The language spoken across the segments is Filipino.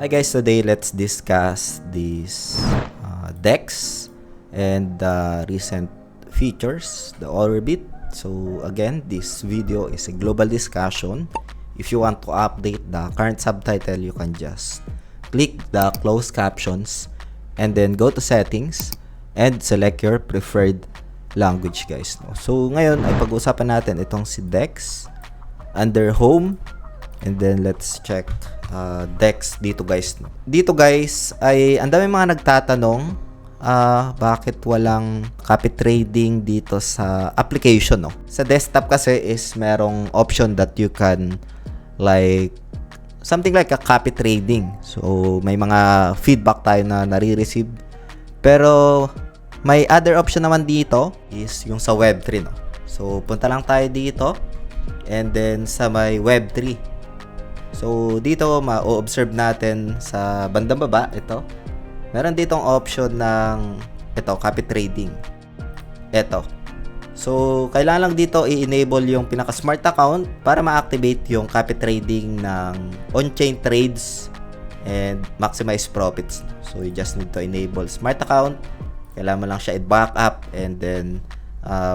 Hi guys, today let's discuss these decks and the recent features, the Orbit. So again, this video is a global discussion. If you want to update the current subtitle, you can just click the closed captions and then go to settings and select your preferred language guys. So ngayon ay pag-usapan natin itong si Dex under home, and then let's check Dex dito guys. Dito guys ay ang dami mga nagtatanong bakit walang copy trading dito sa application, no? Sa desktop kasi is merong option that you can like something like a copy trading. So may mga feedback tayo na nare-receive. Pero may other option naman dito is yung sa Web3, no? So punta lang tayo dito and then sa may Web3. So dito ma-observe natin sa bandang baba ito. Meron ditong option ng ito, copy trading. Ito. So kailangan lang dito i-enable yung pinaka-smart account para ma-activate yung copy trading ng on-chain trades and maximize profits. So you just need to enable smart account. Kailangan mo lang siya i-back up and then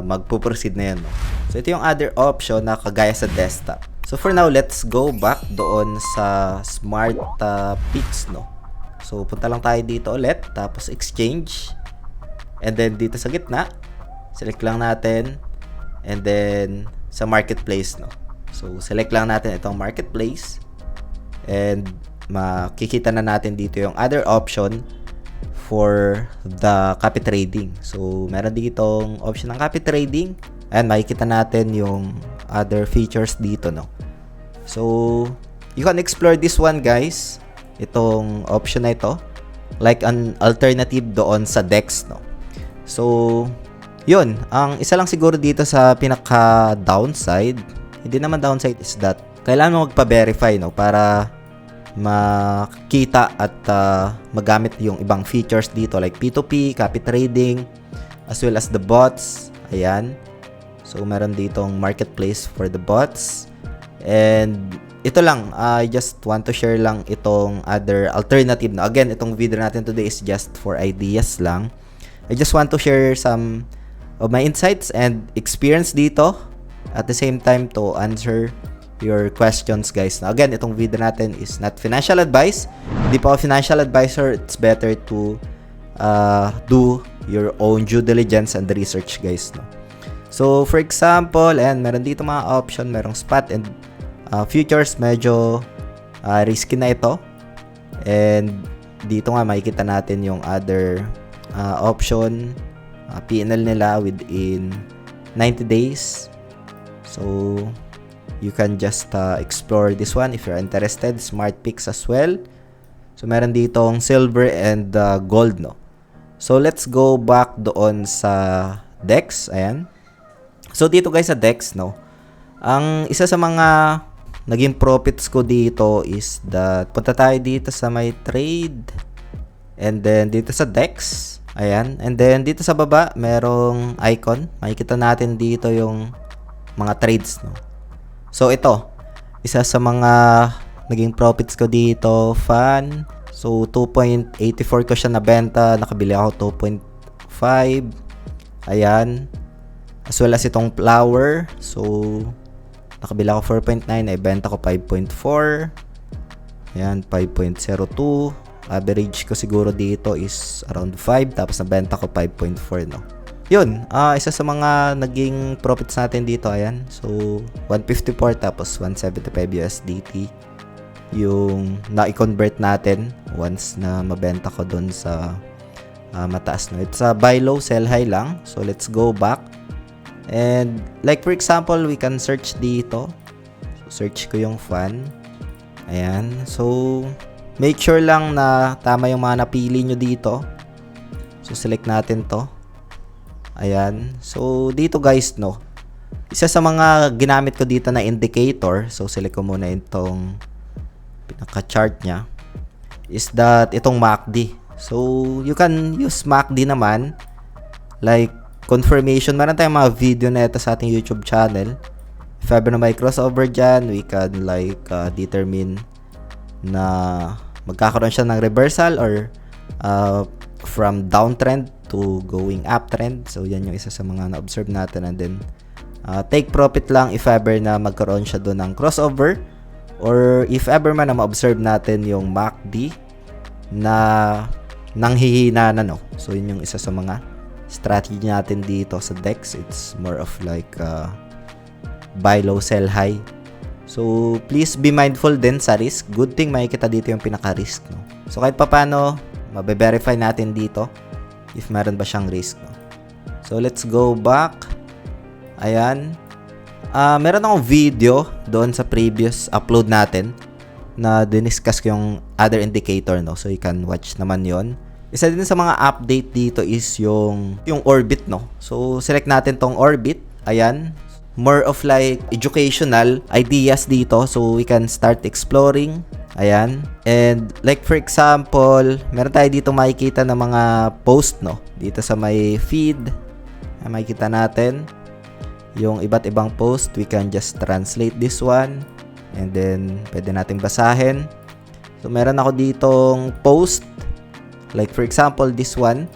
magpo-proceed na yun, no? So ito yung other option na kagaya sa desktop. So for now, let's go back doon sa smart picks, no? So punta lang tayo dito ulit, tapos exchange, and then dito sa gitna select lang natin, and then sa marketplace, no? So select lang natin itong marketplace, and makikita na natin dito yung other option for the copy trading. So meron ditong option ng copy trading, and makikita natin yung other features dito, no? So you can explore this one guys, itong option na ito, like an alternative doon sa Dex, no? So yun, ang isa lang siguro dito sa pinaka downside, hindi naman downside, is that kailangan mo magpa-verify, no, para makita at magamit yung ibang features dito like P2P, copy trading, as well as the bots. Ayan. So meron ditong marketplace for the bots. And ito lang, I just want to share lang itong other alternative. No? Again, itong video natin today is just for ideas lang. I just want to share some of my insights and experience dito, at the same time to answer your questions guys. Now again, itong video natin is not financial advice. Hindi pa ako financial advisor. It's better to do your own due diligence and research guys, no? So for example, and meron dito mga option, merong spot and futures, medyo risky na ito. And dito nga makikita natin yung other option, P&L nila within 90 days. So you can just explore this one if you're interested. Smart picks as well. So meron ditong silver and gold, no? So let's go back doon sa Dex. Ayan. So dito guys sa Dex, no, ang isa sa mga naging profits ko dito is that punta tayo dito sa may trade, and then dito sa Dex. Ayan. And then dito sa baba merong icon. Makikita natin dito yung mga trades, no? So ito, isa sa mga naging profits ko dito, fan. So 2.84 ko siya nabenta, nakabili ako 2.5. Ayan. As well as itong flower. So nakabili ako 4.9, ay benta ko 5.4. Ayan, 5.02. Average ko siguro dito is around 5, tapos nabenta ko 5.4, no? Yun, isa sa mga naging profits natin dito, ayan. So 154 tapos 175 USDT yung na-convert natin once na mabenta ko dun sa mataas, no? It's a buy low, sell high lang. So let's go back. And like for example, we can search dito. So search ko yung fan. Ayan. So make sure lang na tama yung mga napili nyo dito. So select natin to. Ayan. So dito guys, no, isa sa mga ginamit ko dito na indicator, so select ko muna itong pinaka-chart nya, is that itong MACD. So you can use MACD naman like confirmation. Meron tayong mga video na ito sa ating YouTube channel. If ever na may crossover dyan, we can like determine na magkakaroon siya ng reversal or from downtrend to going uptrend. So yan yung isa sa mga na-observe natin. And then take profit lang if ever na magkaroon siya doon ng crossover, or if ever man na ma-observe natin yung MACD na nanghihina na, no. So yun yung isa sa mga strategy natin dito sa DEX. It's more of like buy low, sell high. So please be mindful din sa risk. Good thing makikita dito yung pinaka-risk, no. So kahit papaano mabe-verify natin dito if meron ba siyang risk, no? So let's go back. Ayan. Meron akong video doon sa previous upload natin na diniscuss ko yung other indicator, no. So you can watch naman yon. Isa din sa mga update dito is yung Orbit, no. So select natin tong Orbit. Ayan. More of like educational ideas dito, so we can start exploring. Ayan. And like for example, meron tayo dito makikita ng mga post, no. Dito sa may feed, makikita natin yung iba't ibang post. We can just translate this one and then pwede nating basahin. So meron ako ditong post, like for example this one.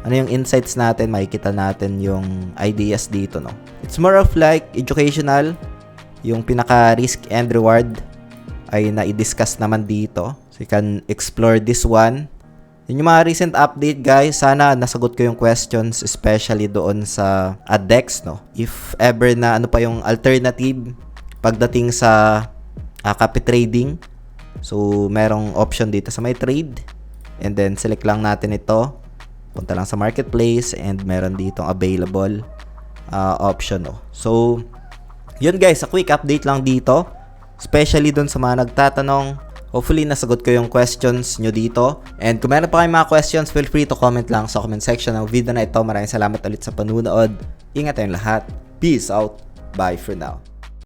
Ano yung insights natin, makikita natin yung ideas dito, no. It's more of like educational. Yung pinaka risk and reward ay na-discuss naman dito. So you can explore this one. Yun yung mga recent update, guys. Sana nasagot ko yung questions, especially doon sa DEX, no. If ever na ano pa yung alternative pagdating sa copy trading. So merong option dito sa may trade. And then select lang natin ito. Punta lang sa marketplace and meron ditong available option, no. So yun, guys, a quick update lang dito. Especially dun sa mga nagtatanong. Hopefully, nasagot ko yung questions nyo dito. And kung meron pa kayong mga questions, feel free to comment lang sa comment section ng video na ito. Maraming salamat ulit sa panunood. Ingat tayong lahat. Peace out. Bye for now.